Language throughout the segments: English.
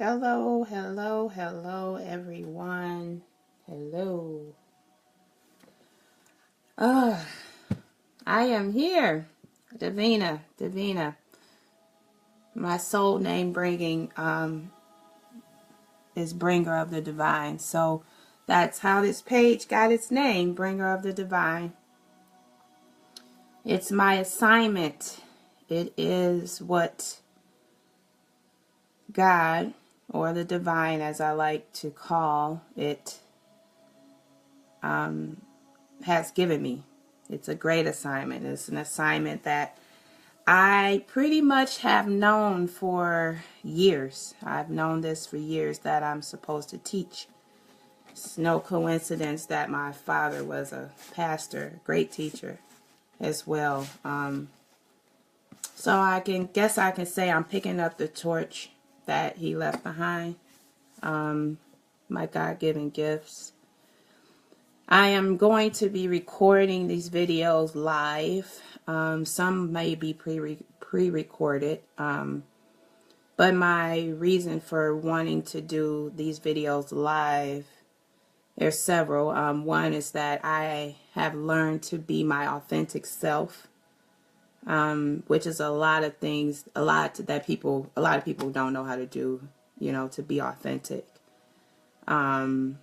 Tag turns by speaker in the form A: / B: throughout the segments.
A: Hello, hello, hello, everyone. Hello. Ah, I am here. Davina. My soul name bringing is Bringer of the Divine. So that's how this page got its name, Bringer of the Divine. It's my assignment. It is what God, or the divine as I like to call it, has given me. It's a great assignment. It's an assignment that I pretty much have known for years. I've known this for years, that I'm supposed to teach. It's no coincidence that my father was a pastor, great teacher as well. So I can say I'm picking up the torch that he left behind. My God-given gifts. I am going to be recording these videos live. Some may be pre-recorded. But my reason for wanting to do these videos live, there's several. One is that I have learned to be my authentic self, which is a lot of things, a lot of people don't know how to do, to be authentic. And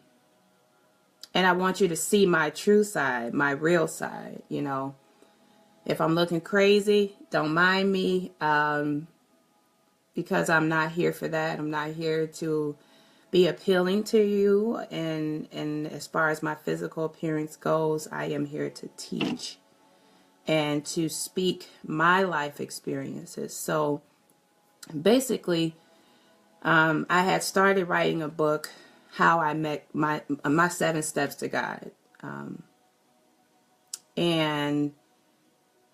A: I want you to see my true side, my real side, If I'm looking crazy, don't mind me, because I'm not here for that. I'm not here to be appealing to you. And as far as my physical appearance goes, I am here to teach and to speak my life experiences. So basically, I had started writing a book, How I Met my 7 Steps to God. And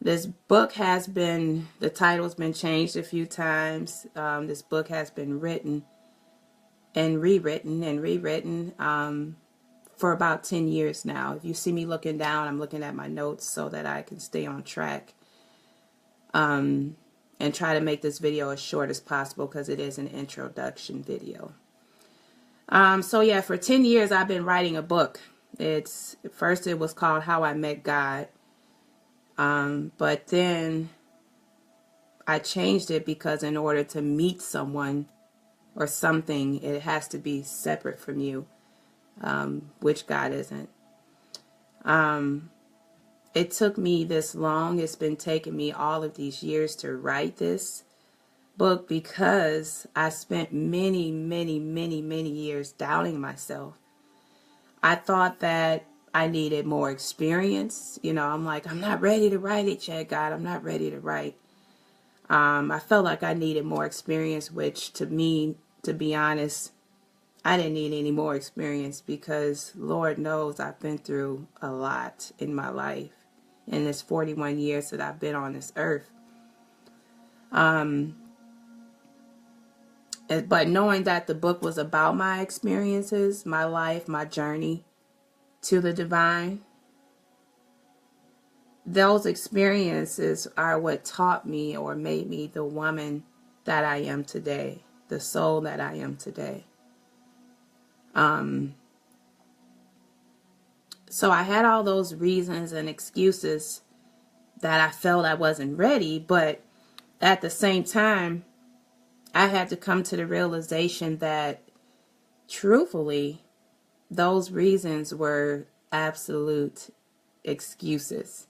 A: this book the title's been changed a few times. This book has been written and rewritten for about 10 years now. If you see me looking down, I'm looking at my notes so that I can stay on track. And try to make this video as short as possible because it is an introduction video. So yeah, for 10 years I've been writing a book. First it was called How I Met God. But then I changed it because in order to meet someone or something, it has to be separate from you, which God isn't. It took me this long. It's been taking me all of these years to write this book because I spent many years doubting myself. I thought that I needed more experience. I'm like, I'm not ready to write it yet, God. I'm not ready to write. I felt like I needed more experience, which to me, to be honest, I didn't need any more experience because Lord knows I've been through a lot in my life in this 41 years that I've been on this earth. But knowing that the book was about my experiences, my life, my journey to the divine, those experiences are what taught me or made me the woman that I am today, the soul that I am today. So I had all those reasons and excuses that I felt I wasn't ready, but at the same time, I had to come to the realization that truthfully, those reasons were absolute excuses.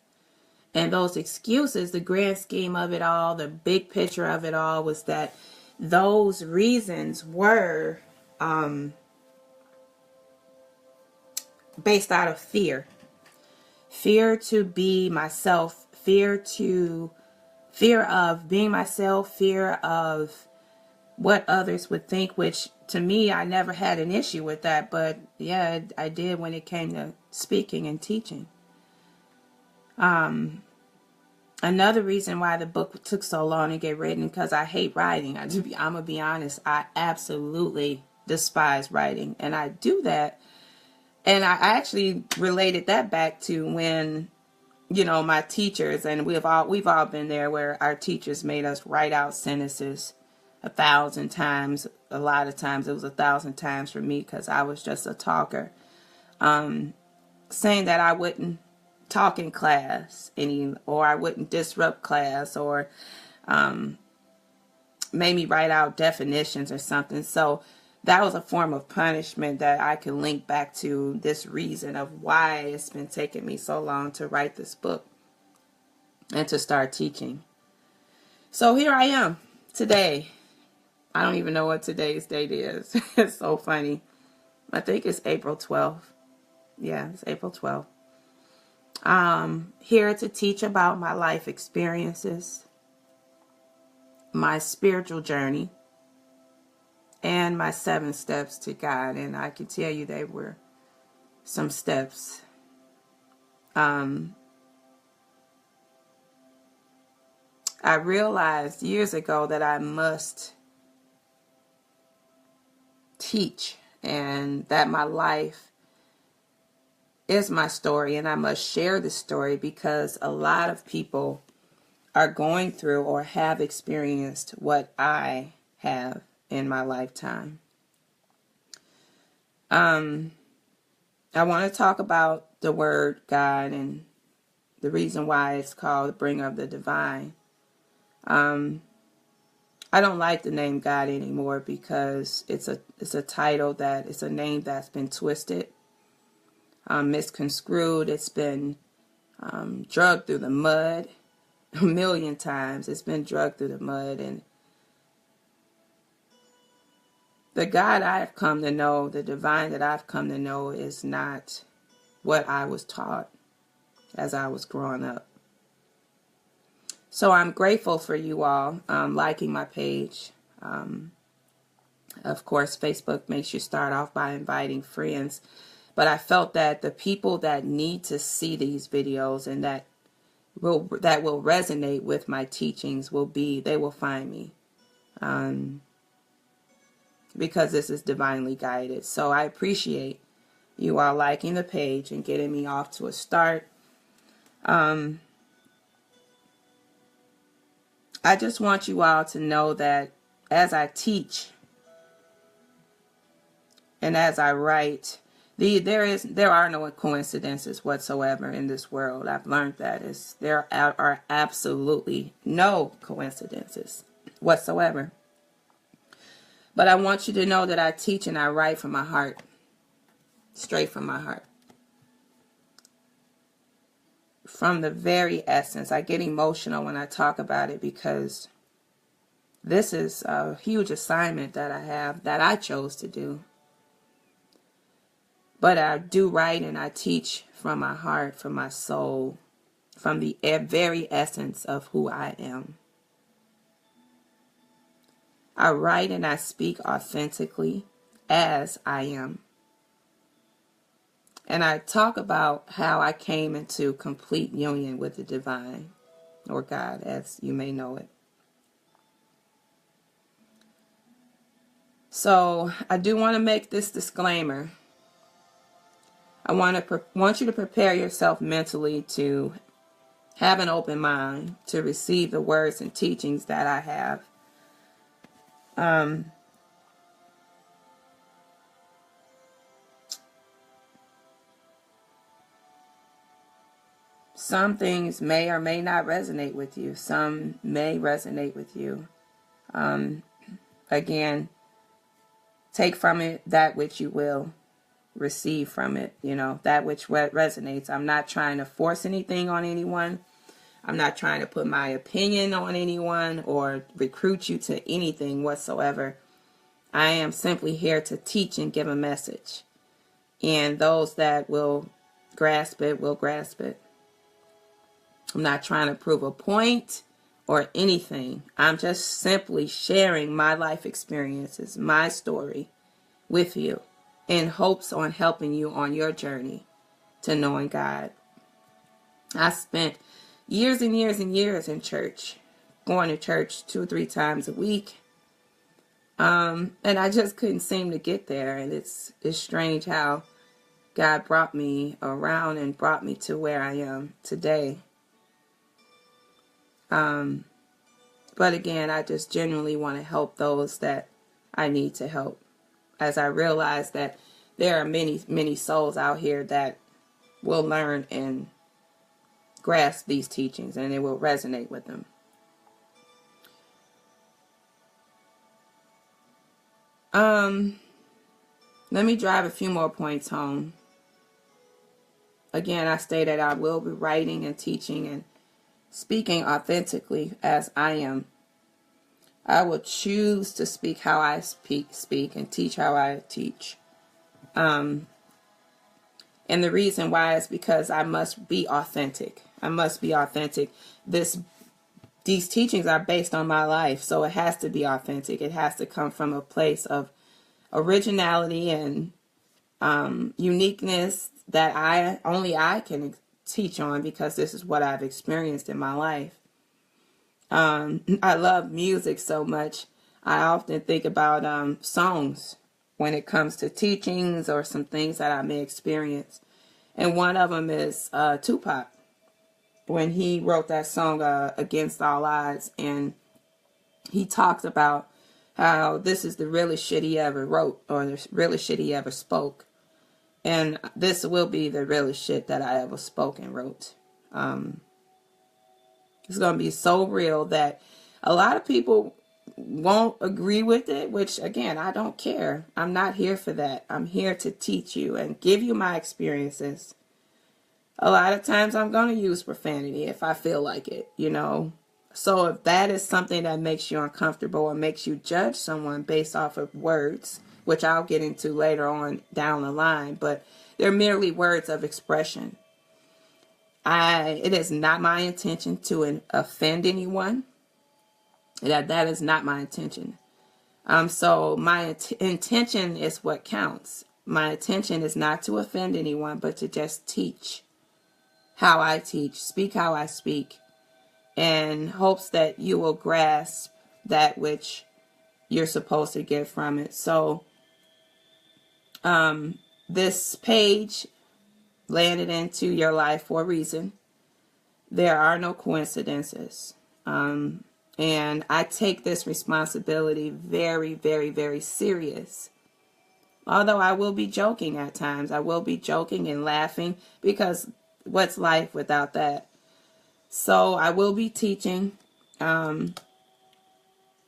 A: And those excuses, the grand scheme of it all, the big picture of it all, was that those reasons were based out of fear. Fear to be myself, fear of being myself, fear of what others would think, which to me, I never had an issue with that. But yeah, I did when it came to speaking and teaching. Another reason why the book took so long to get written, because I hate writing. I'm going to be honest. I absolutely despise writing. And I do that. And I actually related that back to when, my teachers, and we've all been there, where our teachers made us write out sentences 1,000 times a lot of times. It was 1,000 times for me because I was just a talker. Saying that I wouldn't talk in class or I wouldn't disrupt class, or made me write out definitions or something. So that was a form of punishment that I can link back to this reason of why it's been taking me so long to write this book and to start teaching. So here I am today. I don't even know what today's date is. It's so funny. I think it's April 12th. Yeah, it's April 12th. Here to teach about my life experiences, my spiritual journey, and my 7 steps to God. And I can tell you they were some steps. I realized years ago that I must teach and that my life is my story and I must share the story because a lot of people are going through or have experienced what I have in my lifetime. I want to talk about the word God and the reason why it's called the bringer of the divine. I don't like the name God anymore because it's a title that it's a name that's been twisted, misconstrued. It's been drugged through the mud a million times. It's been drugged through the mud, and the God I've come to know, the divine that I've come to know, is not what I was taught as I was growing up. So I'm grateful for you all liking my page. Of course, Facebook makes you start off by inviting friends. But I felt that the people that need to see these videos and that will resonate with my teachings they will find me. Because this is divinely guided. So I appreciate you all liking the page and getting me off to a start. I just want you all to know that as I teach and as I write, there are no coincidences whatsoever in this world. I've learned that there are absolutely no coincidences whatsoever. But I want you to know that I teach and I write from my heart, straight from my heart. From the very essence. I get emotional when I talk about it because this is a huge assignment that I have that I chose to do. But I do write and I teach from my heart, from my soul, from the very essence of who I am. I write and I speak authentically as I am. And I talk about how I came into complete union with the divine, or God, as you may know it. So I do want to make this disclaimer. I want you to prepare yourself mentally to have an open mind to receive the words and teachings that I have. Some things may or may not resonate with you. Some may resonate with you. Again, take from it that which you will. Receive from it, that which resonates. I'm not trying to force anything on anyone. I'm not trying to put my opinion on anyone or recruit you to anything whatsoever. I am simply here to teach and give a message. And those that will grasp it will grasp it. I'm not trying to prove a point or anything. I'm just simply sharing my life experiences, my story with you, in hopes on helping you on your journey to knowing God. I spent years and years and years in church, going to church 2 or 3 times a week. And I just couldn't seem to get there. And it's strange how God brought me around and brought me to where I am today. But again, I just genuinely want to help those that I need to help. As I realize that there are many, many souls out here that will learn and grasp these teachings, and it will resonate with them. Let me drive a few more points home. Again, I stated I will be writing and teaching and speaking authentically as I am. I will choose to speak how I speak and teach how I teach. And the reason why is because I must be authentic. I must be authentic. These teachings are based on my life, so it has to be authentic. It has to come from a place of originality and uniqueness that only I can teach on, because this is what I've experienced in my life. I love music so much. I often think about songs when it comes to teachings or some things that I may experience. And one of them is Tupac, when he wrote that song Against All Odds, and he talks about how this is the realest shit he ever wrote, or the realest shit he ever spoke. And this will be the realest shit that I ever spoke and wrote. It's going to be so real that a lot of people won't agree with it, which, again, I don't care. I'm not here for that. I'm here to teach you and give you my experiences. A lot of times I'm going to use profanity if I feel like it, you know. So if that is something that makes you uncomfortable or makes you judge someone based off of words, which I'll get into later on down the line, but they're merely words of expression. It is not my intention to offend anyone. That is not my intention. So my intention is what counts. My intention is not to offend anyone, but to just teach how I teach, speak how I speak, in hopes that you will grasp that which you're supposed to get from it. So this page landed into your life for a reason. There are no coincidences. And I take this responsibility very, very, very serious. Although I will be joking at times. I will be joking and laughing, because what's life without that? So I will be teaching. I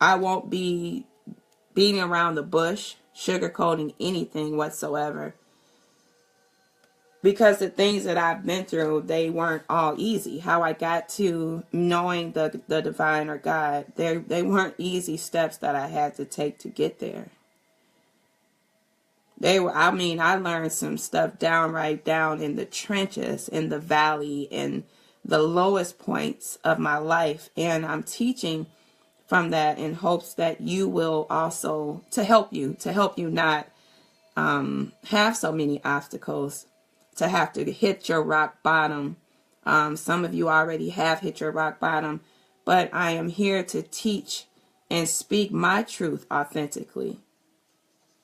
A: won't be beating around the bush, sugarcoating anything whatsoever. Because the things that I've been through, they weren't all easy. How I got to knowing the divine or God, they weren't easy steps that I had to take to get there. I learned some stuff downright down in the trenches, in the valley, in the lowest points of my life. And I'm teaching from that in hopes that you will also, to help you not have so many obstacles, to have to hit your rock bottom. Some of you already have hit your rock bottom, but I am here to teach and speak my truth authentically.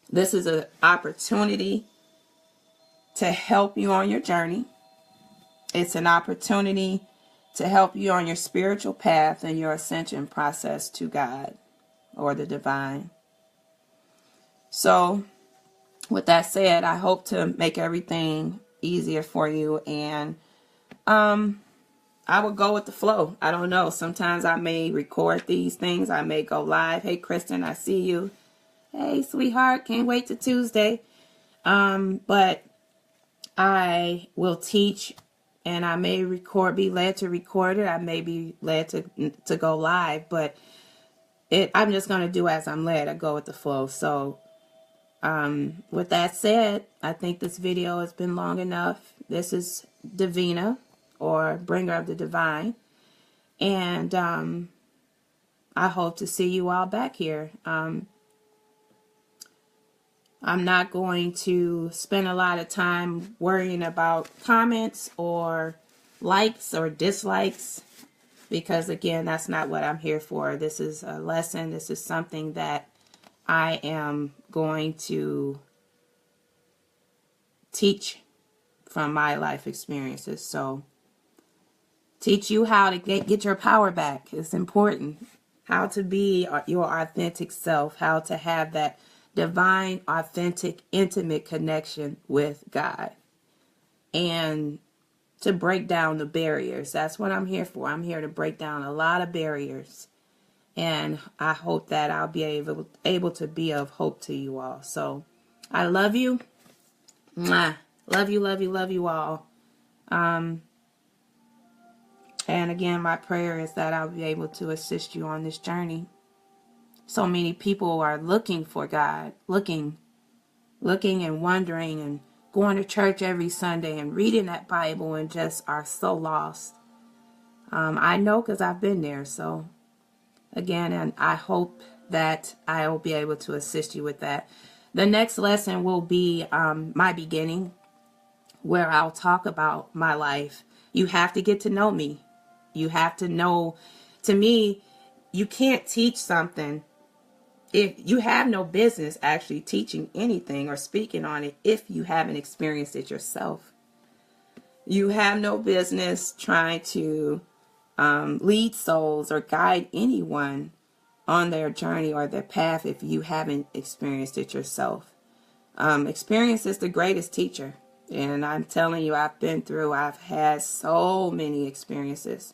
A: This is an opportunity to help you on your journey. It's an opportunity to help you on your spiritual path and your ascension process to God or the divine. So, with that said, I hope to make everything easier for you, and I will go with the flow. I don't know. Sometimes I may record these things. I may go live. Hey, Kristen, I see you. Hey, sweetheart, can't wait till Tuesday. But I will teach, and I may be led to record it. I may be led to go live, but I'm just going to do as I'm led. I go with the flow. So, with that said, I think this video has been long enough. This is Divina, or Bringer of the Divine. And I hope to see you all back here. I'm not going to spend a lot of time worrying about comments or likes or dislikes, because again, that's not what I'm here for. This is a lesson. This is something that I am going to teach from my life experiences. So teach you how to get your power back. It's important. how to be your authentic self, how to have that divine, authentic, intimate connection with God, and to break down the barriers. That's what I'm here for. I'm here to break down a lot of barriers. And I hope that I'll be able to be of hope to you all. So I love you. Mwah. Love you, love you, love you all. And again, my prayer is that I'll be able to assist you on this journey. So many people are looking for God, looking and wondering and going to church every Sunday and reading that Bible and just are so lost. I know because I've been there. So again, and I hope that I will be able to assist you with that. The next lesson will be my beginning, where I'll talk about my life. You have to get to know me. You have to know, to me, you can't teach something if you have no business actually teaching anything or speaking on it if you haven't experienced it yourself. You have no business trying to lead souls or guide anyone on their journey or their path if you haven't experienced it yourself. Experience is the greatest teacher. And I'm telling you, I've had so many experiences.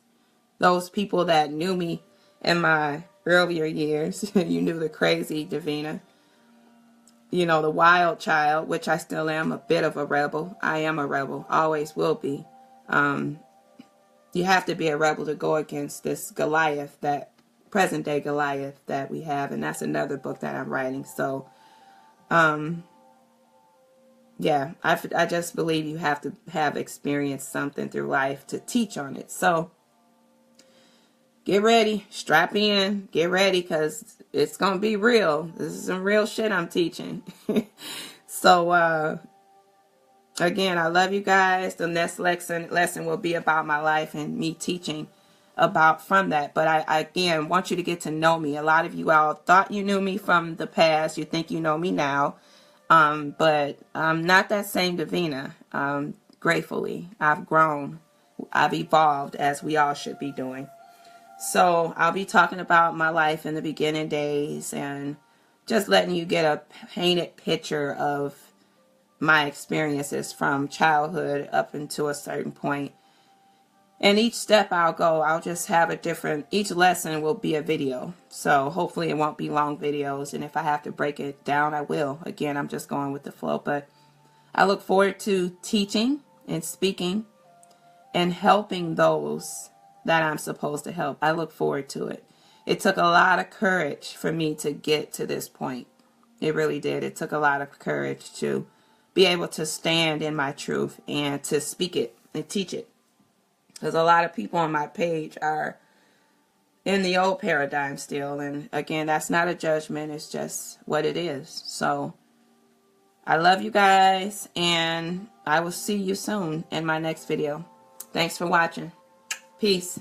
A: Those people that knew me in my earlier years, you knew the crazy Davina, you know, the wild child, which I still am, a bit of a rebel. I am a rebel, always will be. You have to be a rebel to go against this Goliath, that present day Goliath that we have. And that's another book that I'm writing. So, yeah, I just believe you have to have experienced something through life to teach on it. So get ready, strap in, get ready, because it's going to be real. This is some real shit I'm teaching. So, again, I love you guys. The next lesson will be about my life and me teaching about from that. But I again want you to get to know me. A lot of you all thought you knew me from the past. You think you know me now. But I'm not that same Davina. Gratefully, I've grown. I've evolved, as we all should be doing. So I'll be talking about my life in the beginning days and just letting you get a painted picture of my experiences from childhood up until a certain point. And each step I'll just have each lesson will be a video. So hopefully it won't be long videos. And if I have to break it down, I will. Again, I'm just going with the flow. But I look forward to teaching and speaking and helping those that I'm supposed to help. I look forward to it. It took a lot of courage for me to get to this point. It really did. It took a lot of courage to be able to stand in my truth and to speak it and teach it. Because a lot of people on my page are in the old paradigm still. And again, that's not a judgment. It's just what it is. So I love you guys. And I will see you soon in my next video. Thanks for watching. Peace.